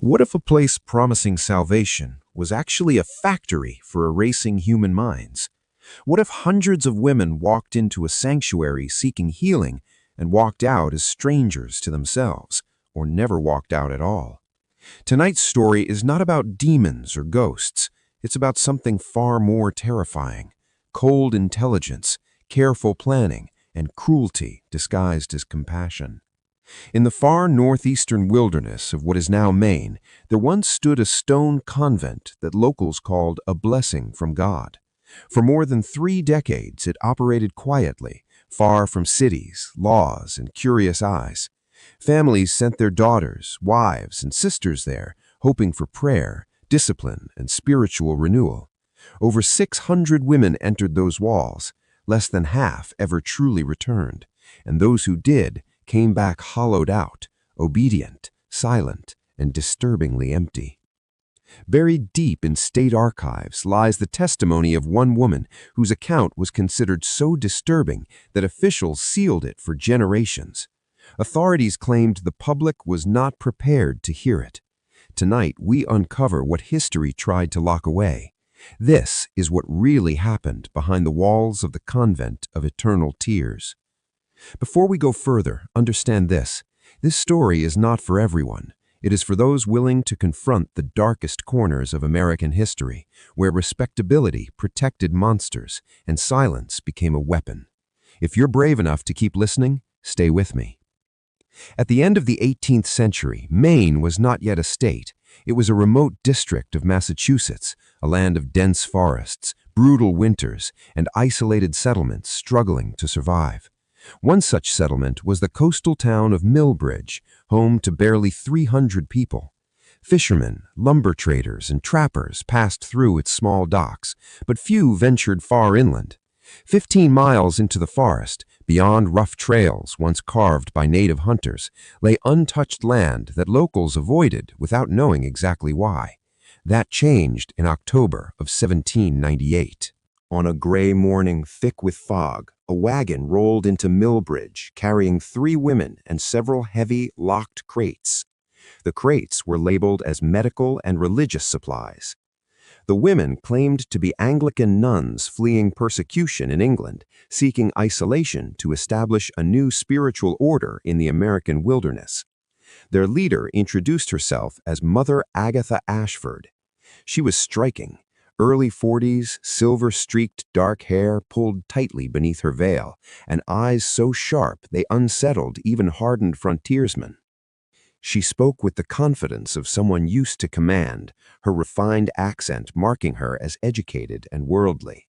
What if a place promising salvation was actually a factory for erasing human minds? What if hundreds of women walked into a sanctuary seeking healing and walked out as strangers to themselves, or never walked out at all? Tonight's story is not about demons or ghosts. It's about something far more terrifying: cold intelligence, careful planning, and cruelty disguised as compassion. In the far northeastern wilderness of what is now Maine, there once stood a stone convent that locals called a blessing from God. For more than 3 decades, it operated quietly, far from cities, laws, and curious eyes. Families sent their daughters, wives, and sisters there, hoping for prayer, discipline, and spiritual renewal. Over 600 women entered those walls. Less than half ever truly returned, and those who did came back hollowed out, obedient, silent, and disturbingly empty. Buried deep in state archives lies the testimony of one woman whose account was considered so disturbing that officials sealed it for generations. Authorities claimed the public was not prepared to hear it. Tonight, we uncover what history tried to lock away. This is what really happened behind the walls of the Convent of Eternal Tears. Before we go further, understand this. This story is not for everyone. It is for those willing to confront the darkest corners of American history, where respectability protected monsters and silence became a weapon. If you're brave enough to keep listening, stay with me. At the end of the 18th century, Maine was not yet a state. It was a remote district of Massachusetts, a land of dense forests, brutal winters, and isolated settlements struggling to survive. One such settlement was the coastal town of Millbridge, home to barely 300 people. Fishermen, lumber traders, and trappers passed through its small docks, but few ventured far inland. 15 miles into the forest, beyond rough trails once carved by native hunters, lay untouched land that locals avoided without knowing exactly why. That changed in October of 1798. On a gray morning thick with fog, a wagon rolled into Millbridge carrying 3 women and several heavy, locked crates. The crates were labeled as medical and religious supplies. The women claimed to be Anglican nuns fleeing persecution in England, seeking isolation to establish a new spiritual order in the American wilderness. Their leader introduced herself as Mother Agatha Ashford. She was striking. Early 40s, silver-streaked dark hair pulled tightly beneath her veil, and eyes so sharp they unsettled even hardened frontiersmen. She spoke with the confidence of someone used to command, her refined accent marking her as educated and worldly.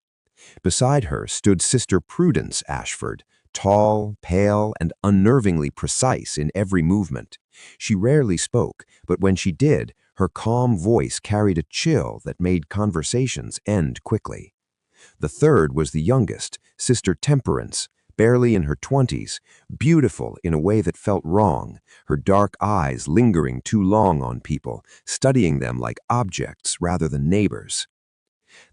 Beside her stood Sister Prudence Ashford, tall, pale, and unnervingly precise in every movement. She rarely spoke, but when she did, her calm voice carried a chill that made conversations end quickly. The third was the youngest, Sister Temperance, barely in her 20s, beautiful in a way that felt wrong, her dark eyes lingering too long on people, studying them like objects rather than neighbors.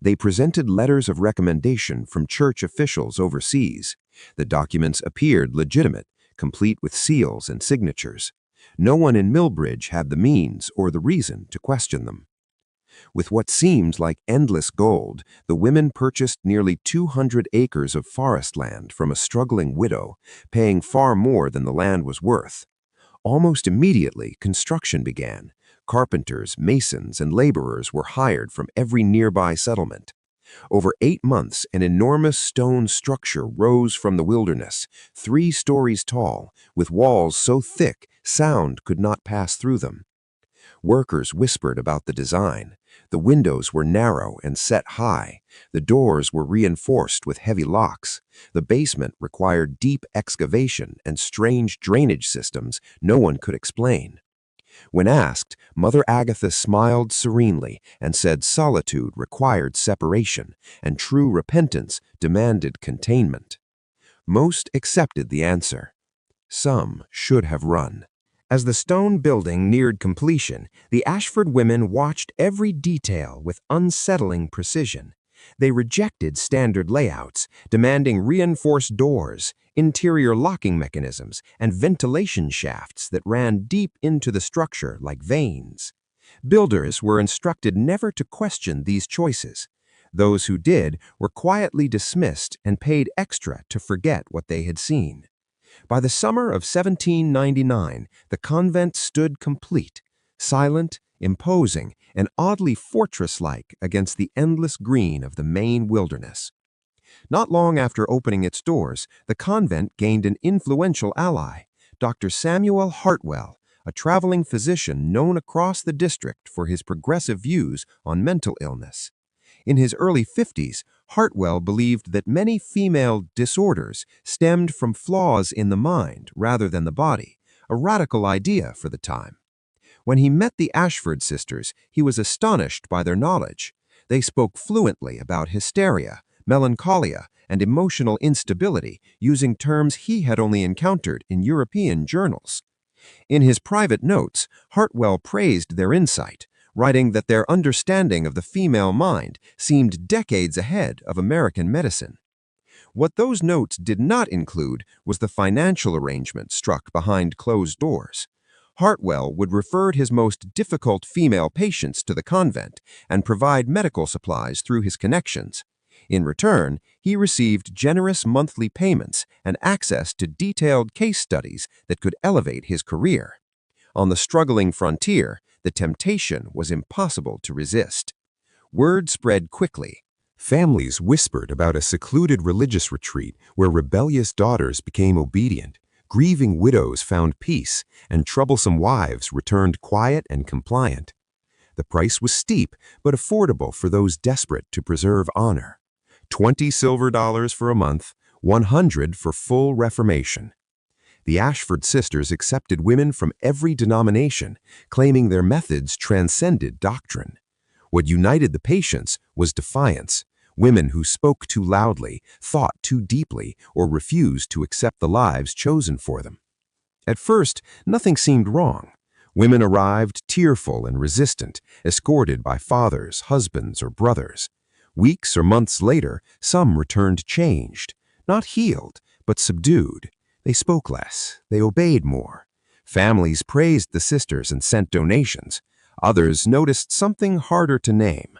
They presented letters of recommendation from church officials overseas. The documents appeared legitimate, complete with seals and signatures. No one in Millbridge had the means or the reason to question them. With what seemed like endless gold, the women purchased nearly 200 acres of forest land from a struggling widow, paying far more than the land was worth. Almost immediately, construction began. Carpenters, masons, and laborers were hired from every nearby settlement. Over 8 months, an enormous stone structure rose from the wilderness, 3 stories tall, with walls so thick sound could not pass through them. Workers whispered about the design. The windows were narrow and set high. The doors were reinforced with heavy locks. The basement required deep excavation and strange drainage systems no one could explain. When asked, Mother Agatha smiled serenely and said solitude required separation and true repentance demanded containment. Most accepted the answer. Some should have run. As the stone building neared completion, the Ashford women watched every detail with unsettling precision. They rejected standard layouts, demanding reinforced doors, interior locking mechanisms, and ventilation shafts that ran deep into the structure like veins. Builders were instructed never to question these choices. Those who did were quietly dismissed and paid extra to forget what they had seen. By the summer of 1799, the convent stood complete, silent, imposing, and oddly fortress-like against the endless green of the Maine wilderness. Not long after opening its doors, the convent gained an influential ally, Dr. Samuel Hartwell, a traveling physician known across the district for his progressive views on mental illness. In his early 50s, Hartwell believed that many female disorders stemmed from flaws in the mind rather than the body, a radical idea for the time. When he met the Ashford Sisters, he was astonished by their knowledge. They spoke fluently about hysteria, melancholia, and emotional instability, using terms he had only encountered in European journals. In his private notes, Hartwell praised their insight, writing that their understanding of the female mind seemed decades ahead of American medicine. What those notes did not include was the financial arrangement struck behind closed doors. Hartwell would refer his most difficult female patients to the convent and provide medical supplies through his connections. In return, he received generous monthly payments and access to detailed case studies that could elevate his career. On the struggling frontier, the temptation was impossible to resist. Word spread quickly. Families whispered about a secluded religious retreat where rebellious daughters became obedient, grieving widows found peace, and troublesome wives returned quiet and compliant. The price was steep, but affordable for those desperate to preserve honor. 20 silver dollars for a month, 100 for full reformation. The Ashford Sisters accepted women from every denomination, claiming their methods transcended doctrine. What united the patients was defiance, women who spoke too loudly, thought too deeply, or refused to accept the lives chosen for them. At first, nothing seemed wrong. Women arrived tearful and resistant, escorted by fathers, husbands, or brothers. Weeks or months later, some returned changed, not healed, but subdued. They spoke less, they obeyed more. Families praised the sisters and sent donations. Others noticed something harder to name.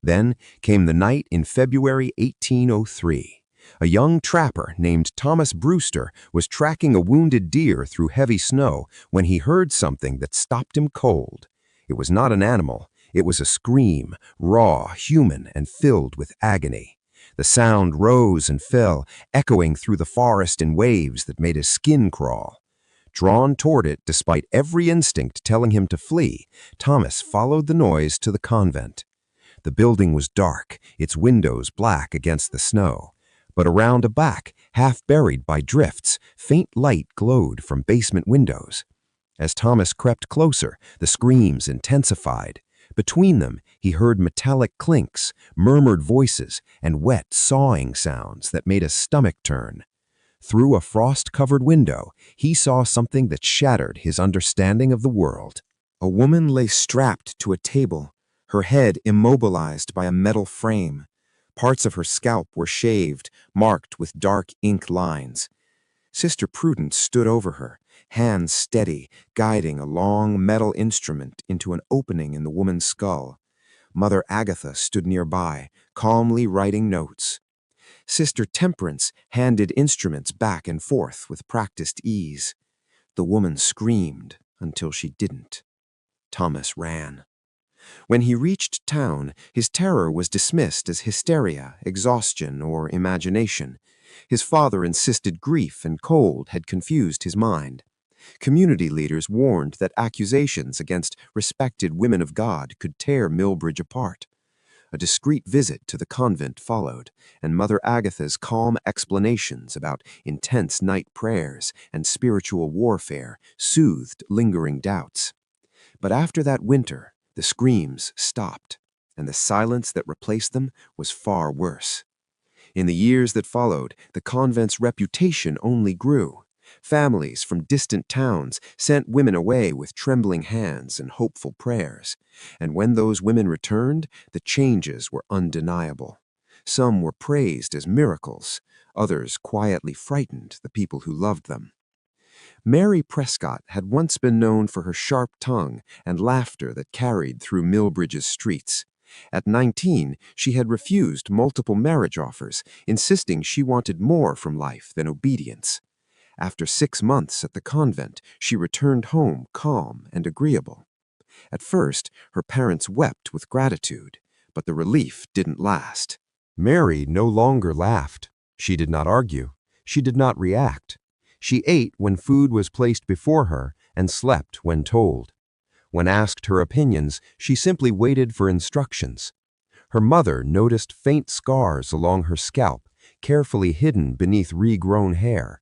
Then came the night in February 1803. A young trapper named Thomas Brewster was tracking a wounded deer through heavy snow when he heard something that stopped him cold. It was not an animal. It was a scream, raw, human, and filled with agony. The sound rose and fell, echoing through the forest in waves that made his skin crawl. Drawn toward it despite every instinct telling him to flee, Thomas followed the noise to the convent. The building was dark, its windows black against the snow. But around a back, half buried by drifts, faint light glowed from basement windows. As Thomas crept closer, the screams intensified. Between them, he heard metallic clinks, murmured voices, and wet, sawing sounds that made his stomach turn. Through a frost-covered window, he saw something that shattered his understanding of the world. A woman lay strapped to a table, her head immobilized by a metal frame. Parts of her scalp were shaved, marked with dark ink lines. Sister Prudence stood over her, hands steady, guiding a long metal instrument into an opening in the woman's skull. Mother Agatha stood nearby, calmly writing notes. Sister Temperance handed instruments back and forth with practiced ease. The woman screamed until she didn't. Thomas ran. When he reached town, his terror was dismissed as hysteria, exhaustion, or imagination. His father insisted grief and cold had confused his mind. Community leaders warned that accusations against respected women of God could tear Millbridge apart. A discreet visit to the convent followed, and Mother Agatha's calm explanations about intense night prayers and spiritual warfare soothed lingering doubts. But after that winter, the screams stopped, and the silence that replaced them was far worse. In the years that followed, the convent's reputation only grew. Families from distant towns sent women away with trembling hands and hopeful prayers. And when those women returned, the changes were undeniable. Some were praised as miracles. Others quietly frightened the people who loved them. Mary Prescott had once been known for her sharp tongue and laughter that carried through Millbridge's streets. At 19, she had refused multiple marriage offers, insisting she wanted more from life than obedience. After 6 months at the convent, she returned home calm and agreeable. At first, her parents wept with gratitude, but the relief didn't last. Mary no longer laughed. She did not argue. She did not react. She ate when food was placed before her and slept when told. When asked her opinions, she simply waited for instructions. Her mother noticed faint scars along her scalp, carefully hidden beneath regrown hair.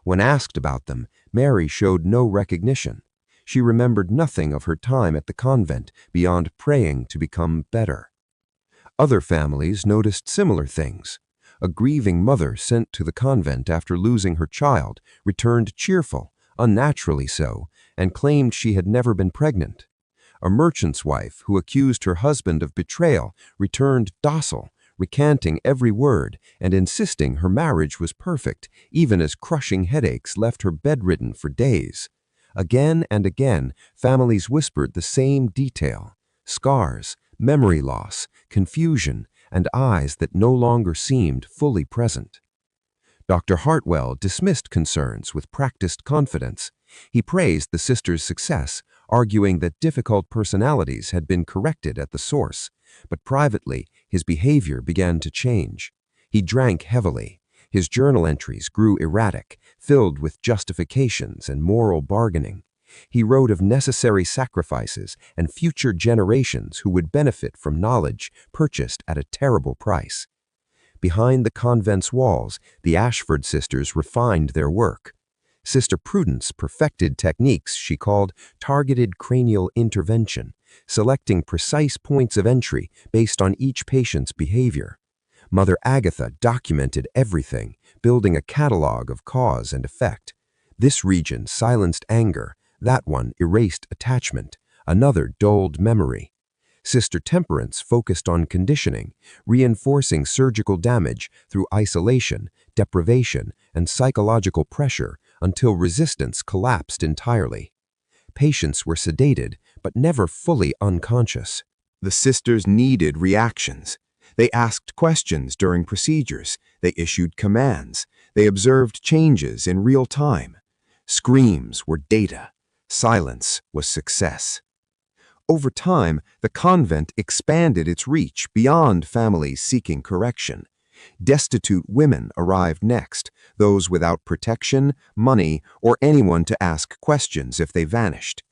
When asked about them, Mary showed no recognition. She remembered nothing of her time at the convent beyond praying to become better. Other families noticed similar things. A grieving mother sent to the convent after losing her child returned cheerful, unnaturally so, and claimed she had never been pregnant. A merchant's wife who accused her husband of betrayal returned docile, recanting every word and insisting her marriage was perfect, even as crushing headaches left her bedridden for days. Again and again, families whispered the same detail: scars, memory loss, confusion, and eyes that no longer seemed fully present. Dr. Hartwell dismissed concerns with practiced confidence. He praised the sisters' success, arguing that difficult personalities had been corrected at the source, but privately, his behavior began to change. He drank heavily. His journal entries grew erratic, filled with justifications and moral bargaining. He wrote of necessary sacrifices and future generations who would benefit from knowledge purchased at a terrible price. Behind the convent's walls, the Ashford Sisters refined their work. Sister Prudence perfected techniques she called targeted cranial intervention, selecting precise points of entry based on each patient's behavior. Mother Agatha documented everything, building a catalog of cause and effect. This region silenced anger, that one erased attachment, another dulled memory. Sister Temperance focused on conditioning, reinforcing surgical damage through isolation, deprivation, and psychological pressure until resistance collapsed entirely. Patients were sedated, but never fully unconscious. The sisters needed reactions. They asked questions during procedures. They issued commands. They observed changes in real time. Screams were data. Silence was success. Over time, the convent expanded its reach beyond families seeking correction. Destitute women arrived next, those without protection, money, or anyone to ask questions if they vanished.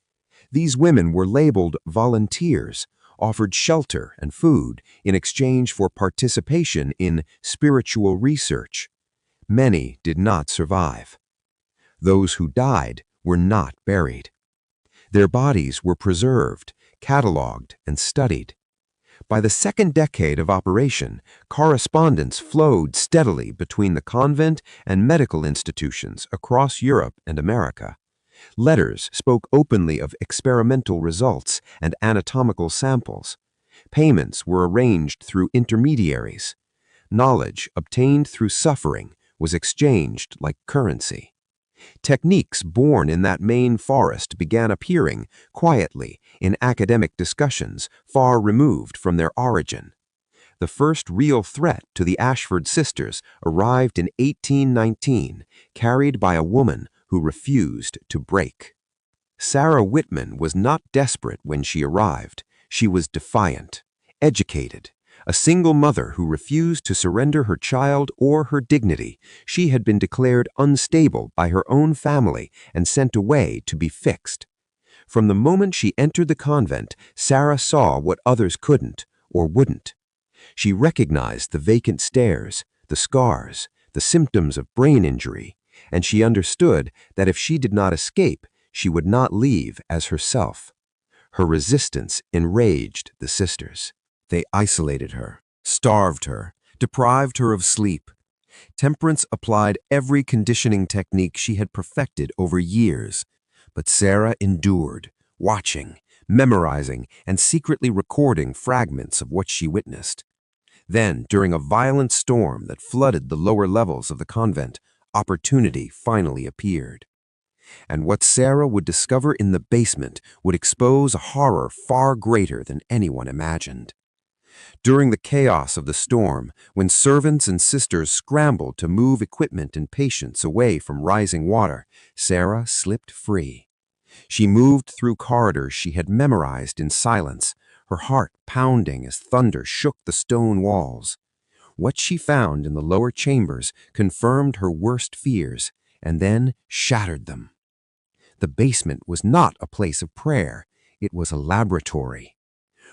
These women were labeled volunteers, offered shelter and food in exchange for participation in spiritual research. Many did not survive. Those who died were not buried. Their bodies were preserved, cataloged, and studied. By the second decade of operation, correspondence flowed steadily between the convent and medical institutions across Europe and America. Letters spoke openly of experimental results and anatomical samples. Payments were arranged through intermediaries. Knowledge obtained through suffering was exchanged like currency. Techniques born in that Maine forest began appearing quietly in academic discussions far removed from their origin. The first real threat to the Ashford Sisters arrived in 1819, carried by a woman who refused to break. Sarah Whitman was not desperate when she arrived. She was defiant, educated, a single mother who refused to surrender her child or her dignity. She had been declared unstable by her own family and sent away to be fixed. From the moment she entered the convent, Sarah saw what others couldn't or wouldn't. She recognized the vacant stares, the scars, the symptoms of brain injury, and she understood that if she did not escape, she would not leave as herself. Her resistance enraged the sisters. They isolated her, starved her, deprived her of sleep. Temperance applied every conditioning technique she had perfected over years, but Sarah endured, watching, memorizing, and secretly recording fragments of what she witnessed. Then, during a violent storm that flooded the lower levels of the convent, opportunity finally appeared. And what Sarah would discover in the basement would expose a horror far greater than anyone imagined. During the chaos of the storm, when servants and sisters scrambled to move equipment and patients away from rising water, Sarah slipped free. She moved through corridors she had memorized in silence, her heart pounding as thunder shook the stone walls. What she found in the lower chambers confirmed her worst fears and then shattered them. The basement was not a place of prayer, it was a laboratory.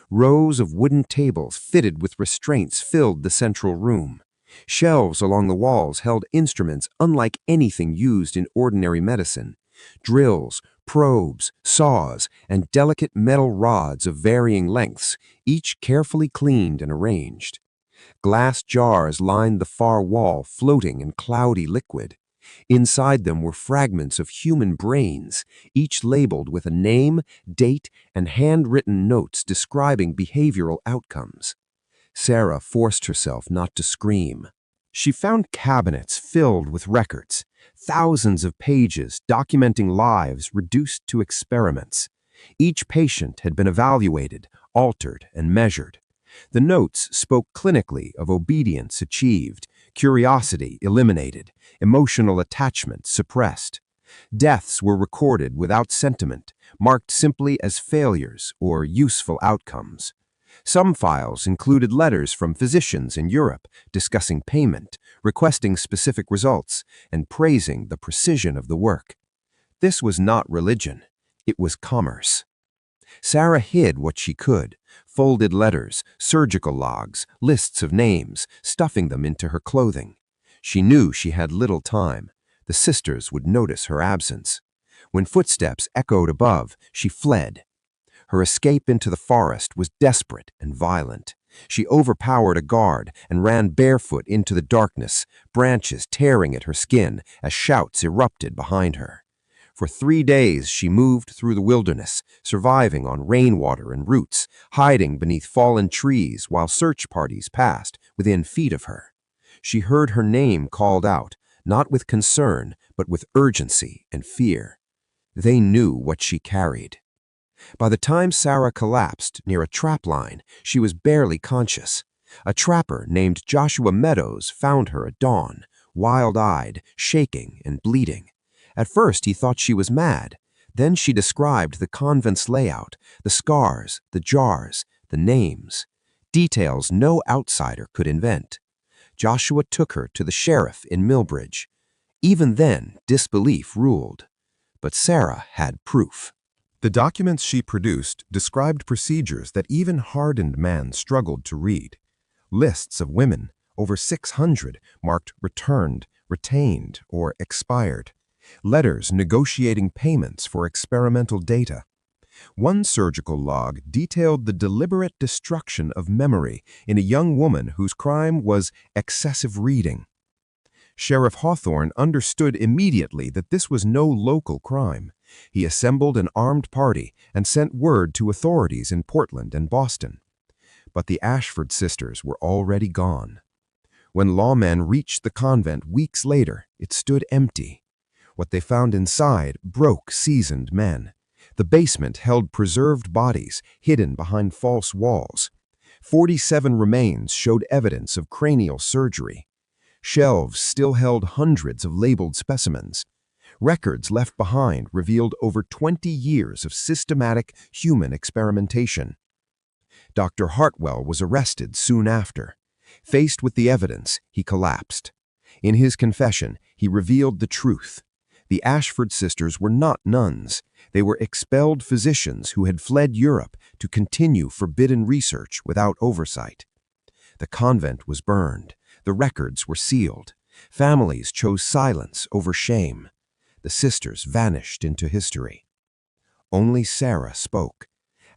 Rows of wooden tables fitted with restraints filled the central room. Shelves along the walls held instruments unlike anything used in ordinary medicine. Drills, probes, saws, and delicate metal rods of varying lengths, each carefully cleaned and arranged. Glass jars lined the far wall, floating in cloudy liquid. Inside them were fragments of human brains, each labeled with a name, date, and handwritten notes describing behavioral outcomes. Sarah forced herself not to scream. She found cabinets filled with records, thousands of pages documenting lives reduced to experiments. Each patient had been evaluated, altered, and measured. The notes spoke clinically of obedience achieved, curiosity eliminated, emotional attachment suppressed. Deaths were recorded without sentiment, marked simply as failures or useful outcomes. Some files included letters from physicians in Europe discussing payment, requesting specific results, and praising the precision of the work. This was not religion, it was commerce. Sarah hid what she could, folded letters, surgical logs, lists of names, stuffing them into her clothing. She knew she had little time. The sisters would notice her absence. When footsteps echoed above, she fled. Her escape into the forest was desperate and violent. She overpowered a guard and ran barefoot into the darkness, branches tearing at her skin as shouts erupted behind her. For 3 days she moved through the wilderness, surviving on rainwater and roots, hiding beneath fallen trees while search parties passed within feet of her. She heard her name called out, not with concern, but with urgency and fear. They knew what she carried. By the time Sarah collapsed near a trap line, she was barely conscious. A trapper named Joshua Meadows found her at dawn, wild-eyed, shaking, and bleeding. At first, he thought she was mad. Then she described the convent's layout, the scars, the jars, the names, details no outsider could invent. Joshua took her to the sheriff in Millbridge. Even then, disbelief ruled. But Sarah had proof. The documents she produced described procedures that even hardened man struggled to read. Lists of women, over 600, marked returned, retained, or expired. Letters negotiating payments for experimental data. One surgical log detailed the deliberate destruction of memory in a young woman whose crime was excessive reading. Sheriff Hawthorne understood immediately that this was no local crime. He assembled an armed party and sent word to authorities in Portland and Boston. But the Ashford Sisters were already gone. When lawmen reached the convent weeks later, it stood empty. What they found inside broke seasoned men. The basement held preserved bodies hidden behind false walls. 47 remains showed evidence of cranial surgery. Shelves still held hundreds of labeled specimens. Records left behind revealed over 20 years of systematic human experimentation. Dr. Hartwell was arrested soon after. Faced with the evidence, he collapsed. In his confession, he revealed the truth. The Ashford Sisters were not nuns. They were expelled physicians who had fled Europe to continue forbidden research without oversight. The convent was burned. The records were sealed. Families chose silence over shame. The sisters vanished into history. Only Sarah spoke,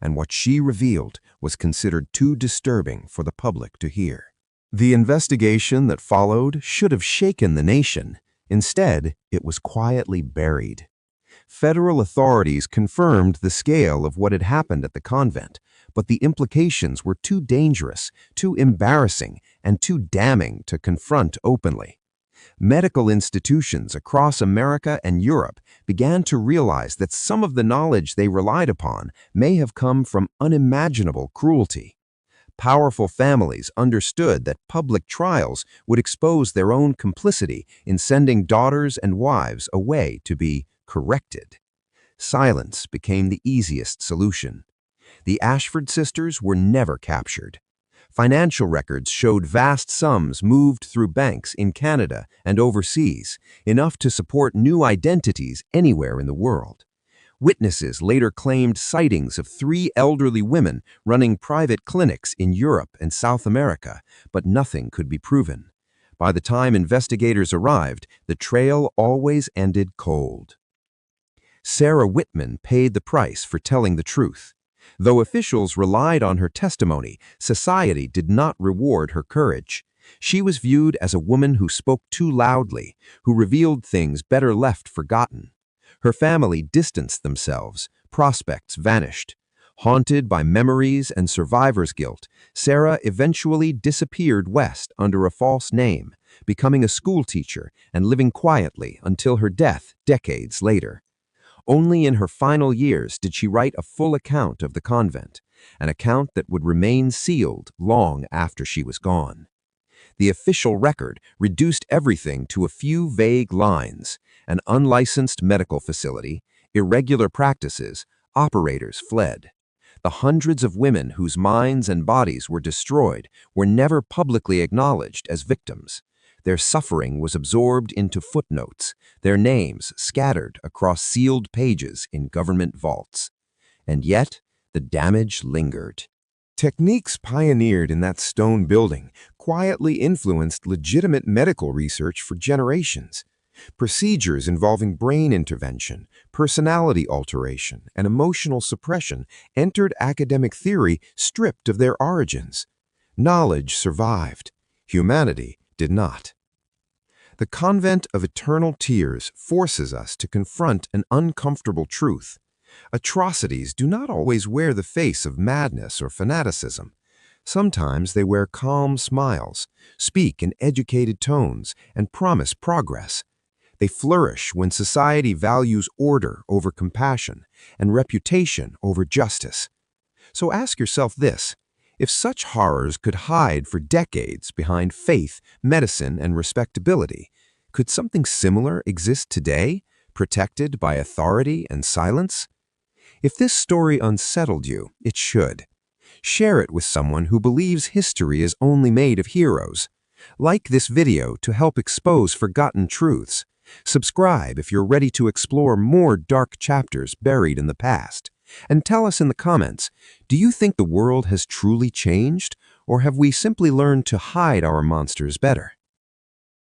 and what she revealed was considered too disturbing for the public to hear. The investigation that followed should have shaken the nation. Instead, it was quietly buried. Federal authorities confirmed the scale of what had happened at the convent, but the implications were too dangerous, too embarrassing, and too damning to confront openly. Medical institutions across America and Europe began to realize that some of the knowledge they relied upon may have come from unimaginable cruelty. Powerful families understood that public trials would expose their own complicity in sending daughters and wives away to be corrected. Silence became the easiest solution. The Ashford sisters were never captured. Financial records showed vast sums moved through banks in Canada and overseas, enough to support new identities anywhere in the world. Witnesses later claimed sightings of 3 elderly women running private clinics in Europe and South America, but nothing could be proven. By the time investigators arrived, the trail always ended cold. Sarah Whitman paid the price for telling the truth. Though officials relied on her testimony, society did not reward her courage. She was viewed as a woman who spoke too loudly, who revealed things better left forgotten. Her family distanced themselves, prospects vanished. Haunted by memories and survivor's guilt, Sarah eventually disappeared west under a false name, becoming a schoolteacher and living quietly until her death decades later. Only in her final years did she write a full account of the convent, an account that would remain sealed long after she was gone. The official record reduced everything to a few vague lines: an unlicensed medical facility, irregular practices, operators fled. The hundreds of women whose minds and bodies were destroyed were never publicly acknowledged as victims. Their suffering was absorbed into footnotes, their names scattered across sealed pages in government vaults. And yet, the damage lingered. Techniques pioneered in that stone building quietly influenced legitimate medical research for generations. Procedures involving brain intervention, personality alteration, and emotional suppression entered academic theory stripped of their origins. Knowledge survived. Humanity did not. The Convent of Eternal Tears forces us to confront an uncomfortable truth. Atrocities do not always wear the face of madness or fanaticism. Sometimes they wear calm smiles, speak in educated tones, and promise progress. They flourish when society values order over compassion and reputation over justice. So ask yourself this: if such horrors could hide for decades behind faith, medicine, and respectability, could something similar exist today, protected by authority and silence? If this story unsettled you, it should. Share it with someone who believes history is only made of heroes. Like this video to help expose forgotten truths. Subscribe if you're ready to explore more dark chapters buried in the past. And tell us in the comments, do you think the world has truly changed, or have we simply learned to hide our monsters better?